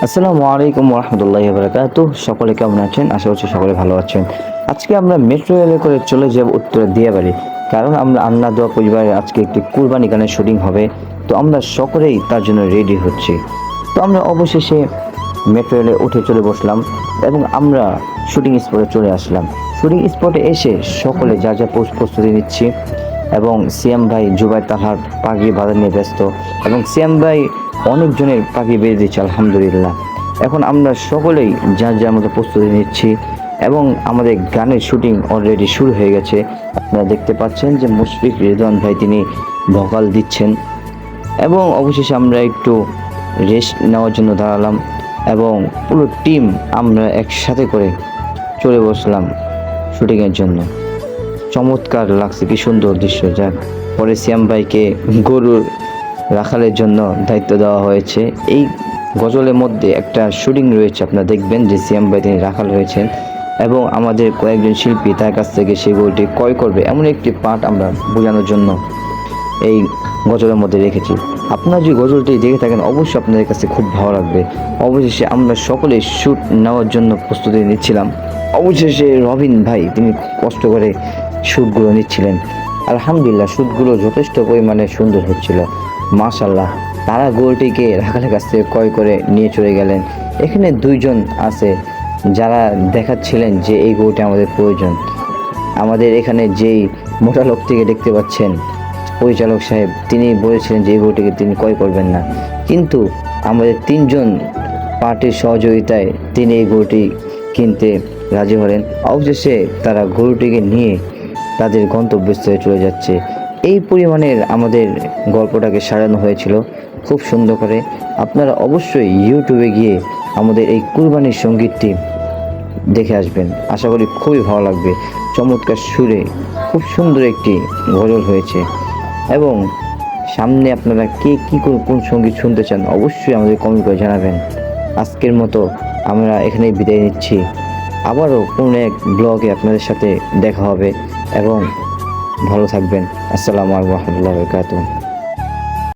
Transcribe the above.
আসসালামু আলাইকুম রহমতুল্লাহি বারাকাতুহু। সকলে কেমন আছেন? আশা করছি সকলে ভালো আছেন। আজকে আমরা মেট্রো রেলে করে চলে যাব উত্তরা দিয়াবাড়ি, কারণ আমরা আন্না দোয়া পরিবারে আজকে একটি কুরবানি গানের শুটিং হবে। তো আমরা সকলেই তার জন্য রেডি হচ্ছি। তো আমরা অবশেষে মেট্রো রেলে উঠে চলে বসলাম এবং আমরা শুটিং স্পটে চলে আসলাম। শুটিং স্পটে এসে সকলে যা যা প্রস্তুতি নিচ্ছি এবং সিয়াম ভাই জুবাই তাহার পাগড়ি বাঁধা নিয়ে ব্যস্ত এবং সিয়াম ভাই অনেকজনের পাখি বেঁধে দিচ্ছে আলহামদুলিল্লাহ। এখন আমরা সকলেই যার যার মতো প্রস্তুতি নিচ্ছি এবং আমাদের গানের শুটিং অলরেডি শুরু হয়ে গেছে। আপনারা দেখতে পাচ্ছেন যে মুশফিক রেদওয়ান ভাই তিনি ভোকাল দিচ্ছেন এবং অবশেষে আমরা একটু রেস্ট নেওয়ার জন্য দাঁড়ালাম এবং পুরো টিম আমরা একসাথে করে চলে বসলাম শুটিংয়ের জন্য। চমৎকার লাগছে, কি সুন্দর দৃশ্য। যাক, পরে সিয়াম ভাইকে গরুর রাখালের জন্য দায়িত্ব দেওয়া হয়েছে। এই গজলের মধ্যে একটা শুটিং রয়েছে, আপনারা দেখবেন যে সিয়াম ভাই তিনি রাখাল রয়েছেন এবং আমাদের কয়েকজন শিল্পী তার কাছ থেকে সেই গরুটি ক্রয় করবে এমন একটি পার্ট আমরা বোঝানোর জন্য এই গজলের মধ্যে রেখেছি। আপনারা যদি গজলটি দেখে থাকেন অবশ্যই আপনাদের কাছে খুব ভালো লাগবে। অবশেষে আমরা সকলে শ্যুট নেওয়ার জন্য প্রস্তুতি নিচ্ছিলাম। অবশেষে রবিন ভাই তিনি কষ্ট করে শ্যুটগুলো নিচ্ছিলেন। আলহামদুলিল্লাহ, শ্যুটগুলো যথেষ্ট পরিমাণে সুন্দর হচ্ছিল। মাশাল্লাহ, তারা গরুটিকে রাখালের কাছ থেকে ক্রয় করে নিয়ে চলে গেলেন। এখানে দুইজন আছে যারা দেখাচ্ছিলেন যে এই গরুটি আমাদের প্রয়োজন। আমাদের এখানে যেই মোটা লোকটিকে দেখতে পাচ্ছেন পরিচালক সাহেব, তিনি বলেছিলেন যে এই গরুটিকে তিনি ক্রয় করবেন না, কিন্তু আমাদের তিনজন পার্টির সহযোগিতায় তিনি এই গরুটি কিনতে রাজি হলেন। অবশেষে তারা গরুটিকে নিয়ে তাদের গন্তব্যস্থলে চলে যাচ্ছে। এই পরিমাণের আমাদের গল্পটাকে সাজানো হয়েছিল খুব সুন্দর করে। আপনারা অবশ্যই ইউটিউবে গিয়ে আমাদের এই কুরবানির সঙ্গীতটি দেখে আসবেন, আশা করি খুবই ভালো লাগবে। চমৎকার সুরে খুব সুন্দর একটি গজল হয়েছে এবং সামনে আপনারা কে কী কোন সঙ্গীত শুনতে চান অবশ্যই আমাদের কমেন্ট করে জানাবেন। আজকের মতো আমরা এখানেই বিদায় নিচ্ছি। আবারও কোনো এক ব্লগে আপনাদের সাথে দেখা হবে এবং ভালো থাকবেন। আসসালামু আলাইকুম ওয়া রাহমাতুল্লাহি ওয়া বারাকাতুহু।